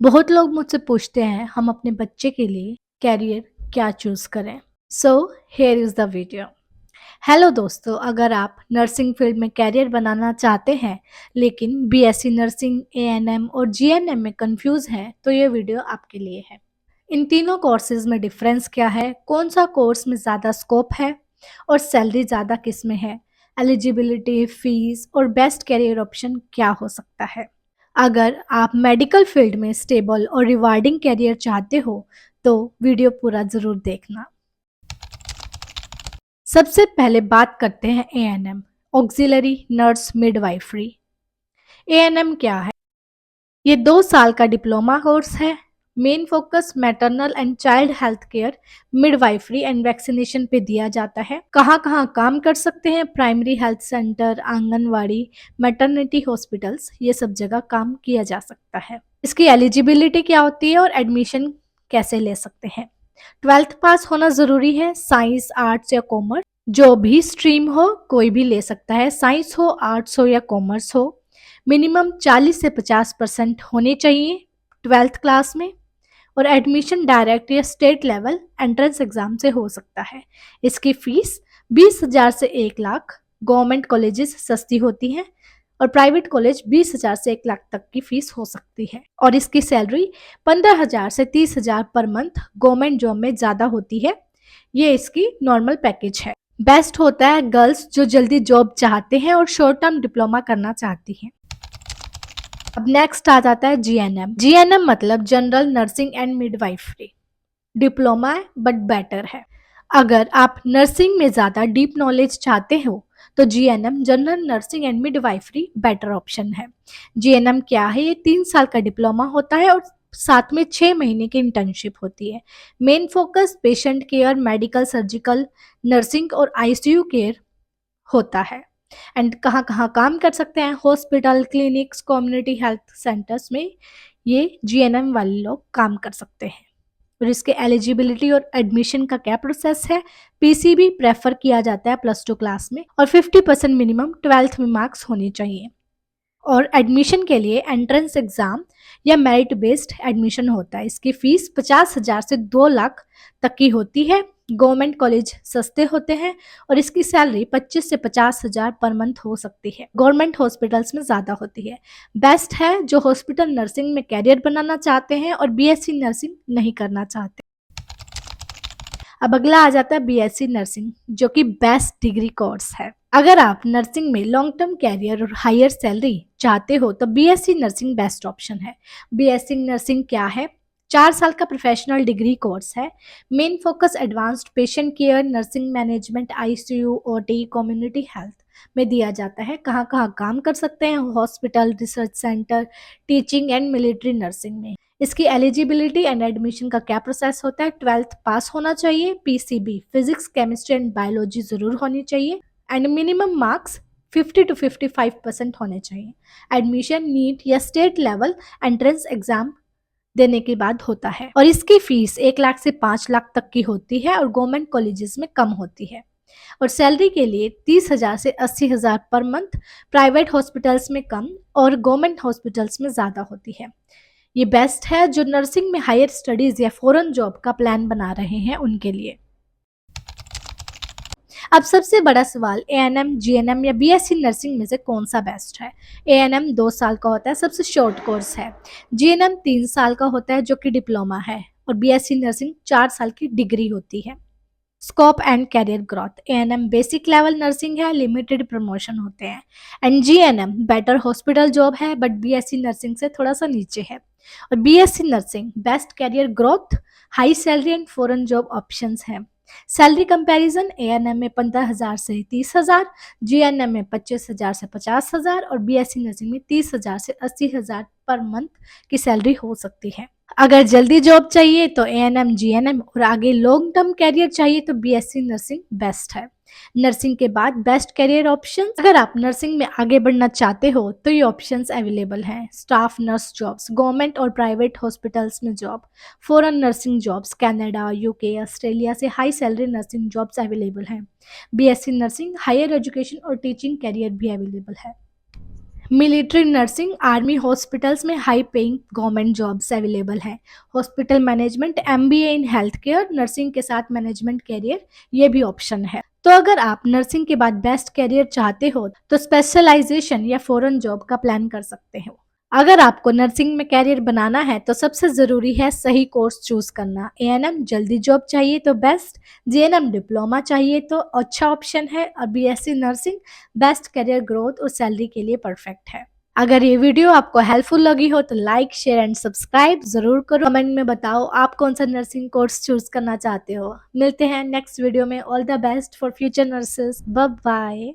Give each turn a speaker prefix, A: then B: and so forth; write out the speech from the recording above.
A: बहुत लोग मुझसे पूछते हैं हम अपने बच्चे के लिए कैरियर क्या चूज करें। So here is the video. Hello दोस्तों, अगर आप नर्सिंग फील्ड में कैरियर बनाना चाहते हैं लेकिन बीएससी नर्सिंग, एएनएम और जीएनएम में कंफ्यूज हैं तो ये वीडियो आपके लिए है। इन तीनों कोर्सेज में डिफरेंस क्या है, कौन सा कोर्स में ज़्यादा स्कोप है और सैलरी ज़्यादा किस में है, एलिजिबिलिटी, फीस और बेस्ट कैरियर ऑप्शन क्या हो सकता है। अगर आप मेडिकल फील्ड में स्टेबल और रिवार्डिंग कैरियर चाहते हो तो वीडियो पूरा ज़रूर देखना। सबसे पहले बात करते हैं ANM, auxiliary nurse midwifery. ANM क्या है? ये 2 साल का डिप्लोमा कोर्स है। Main focus maternal and child health care, midwifery and vaccination पे दिया जाता है। कहाँ कहाँ काम कर सकते हैं? Primary health centre, anganwadi, maternity hospitals, ये सब जगह काम किया जा सकता है। इसकी एलिजिबिलिटी क्या होती है और एडमिशन कैसे ले सकते हैं? 12th पास होना जरूरी है। साइंस, आर्ट्स या कॉमर्स, जो भी स्ट्रीम हो कोई भी ले सकता है। साइंस हो, आर्ट्स हो या कॉमर्स हो। मिनिमम 40 से 50% होने चाहिए 12th क्लास में। और एडमिशन डायरेक्ट या स्टेट लेवल एंट्रेंस एग्जाम से हो सकता है। इसकी फीस 20,000 से 1 लाख। गवर्नमेंट कॉलेजेस सस्ती होती हैं और प्राइवेट कॉलेज 20,000 से 1 लाख तक की फीस हो सकती है। और इसकी सैलरी 15,000 से 30,000 पर मंथ गवर्नमेंट जॉब में ज़्यादा होती है। ये इसकी नॉर्मल पैकेज है। बेस्ट होता है गर्ल्स जो जल्दी जॉब चाहते हैं और शॉर्ट टर्म डिप्लोमा करना चाहती हैं। अब नेक्स्ट आ जाता है जीएनएम। जीएनएम मतलब general nursing and midwifery. Diploma है बट बेटर है। अगर आप नर्सिंग में ज़्यादा डीप नॉलेज चाहते हो तो GNM general nursing and midwifery better option है। जीएनएम क्या है? ये 3 साल का डिप्लोमा होता है और साथ में 6 महीने की इंटर्नशिप होती है। Main focus patient care, medical, surgical, nursing और आईसीयू केयर होता है। एंड कहाँ कहाँ काम कर सकते हैं? Hospital, clinics, community health centres में ये जीएनएम वाले लोग काम कर सकते हैं। और इसके एलिजिबिलिटी और एडमिशन का क्या प्रोसेस है? पीसीबी प्रेफर किया जाता है +2 क्लास में और 50% मिनिमम 12th में मार्क्स होने चाहिए। और एडमिशन के लिए एंट्रेंस एग्जाम या मेरिट बेस्ड एडमिशन होता है। इसकी फीस 50,000 से 2 लाख तक की होती है। गवर्नमेंट कॉलेज सस्ते होते हैं और इसकी सैलरी 25 से 50,000 पर मंथ हो सकती है। गवर्नमेंट हॉस्पिटल्स में ज़्यादा होती है। बेस्ट है जो हॉस्पिटल नर्सिंग में कैरियर बनाना चाहते हैं और बीएससी नर्सिंग नहीं करना चाहते। अब अगला आ जाता है बीएससी नर्सिंग, जो कि बेस्ट डिग्री कोर्स है। अगर आप नर्सिंग में लॉन्ग टर्म कैरियर और हायर सैलरी चाहते हो तो बीएससी नर्सिंग बेस्ट ऑप्शन है। बीएससी नर्सिंग क्या है? 4 साल का प्रोफेशनल डिग्री कोर्स है। Main focus advanced patient care, nursing management, ICU, OT, community health में दिया जाता है। कहाँ कहाँ काम कर सकते हैं? Hospital, research centre, teaching and military nursing में। इसकी एलिजिबिलिटी एंड एडमिशन का क्या प्रोसेस होता है? 12th पास होना चाहिए। PCB physics, chemistry and biology जरूर होनी चाहिए। एंड मिनिमम मार्क्स 50 to 55% होने चाहिए। एडमिशन नीट या स्टेट लेवल एंट्रेंस एग्जाम देने के बाद होता है। और इसकी फीस 1 लाख से 5 लाख तक की होती है और गवर्नमेंट कॉलेजेस में कम होती है। और सैलरी के लिए 30,000 से 80,000 पर मंथ। प्राइवेट हॉस्पिटल्स में कम और गवर्नमेंट हॉस्पिटल्स में ज़्यादा होती है। ये बेस्ट है जो नर्सिंग में हायर स्टडीज या फॉरेन जॉब का प्लान बना रहे हैं उनके लिए। अब सबसे बड़ा सवाल, एएनएम, जीएनएम या बीएससी नर्सिंग में से कौन सा बेस्ट है? एएनएम 2 साल का होता है, सबसे शॉर्ट कोर्स है। जीएनएम 3 साल का होता है जो कि डिप्लोमा है। और बीएससी नर्सिंग 4 साल की डिग्री होती है। Scope and career growth, ANM basic level nursing है, लिमिटेड प्रमोशन होते हैं। And GNM better hospital job है बट बीएससी नर्सिंग से थोड़ा सा नीचे है। और BSc nursing best career growth, high salary and foreign job options हैं। सैलरी कंपैरिजन, एएनएम में 15,000 से 30,000, जीएनएम में 25,000 से 50,000 और बीएससी नर्सिंग में 30,000 से 80,000 पर मंथ की सैलरी हो सकती है। अगर जल्दी जॉब चाहिए तो एएनएम, जीएनएम और आगे लॉन्ग टर्म कैरियर चाहिए तो बीएससी नर्सिंग बेस्ट है। नर्सिंग के बाद बेस्ट कैरियर ऑप्शंस, अगर आप नर्सिंग में आगे बढ़ना चाहते हो तो ये ऑप्शंस अवेलेबल हैं। स्टाफ नर्स जॉब्स, गवर्नमेंट और प्राइवेट हॉस्पिटल्स में job, foreign nursing jobs, Canada, UK, Australia से high salary nursing jobs available हैं। बीएससी नर्सिंग हायर एजुकेशन और टीचिंग कैरियर भी अवेलेबल है। मिलिट्री नर्सिंग, आर्मी हॉस्पिटल्स में high paying government jobs available हैं। Hospital management, MBA in health care, nursing के साथ management career, ये भी ऑप्शन है। तो अगर आप नर्सिंग के बाद बेस्ट कैरियर चाहते हो तो स्पेशलाइजेशन या फॉरेन जॉब का प्लान कर सकते हो। अगर आपको नर्सिंग में कैरियर बनाना है तो सबसे जरूरी है सही कोर्स चूज करना। एएनएम जल्दी जॉब चाहिए तो बेस्ट, जीएनएम डिप्लोमा चाहिए तो अच्छा ऑप्शन है, और BSc nursing best career growth और सैलरी के लिए परफेक्ट है। अगर ये वीडियो आपको हेल्पफुल लगी हो तो लाइक, शेयर एंड सब्सक्राइब जरूर करो। कमेंट में बताओ आप कौन सा नर्सिंग कोर्स चूज करना चाहते हो। मिलते हैं नेक्स्ट वीडियो में। All the best for future nurses. Bye bye.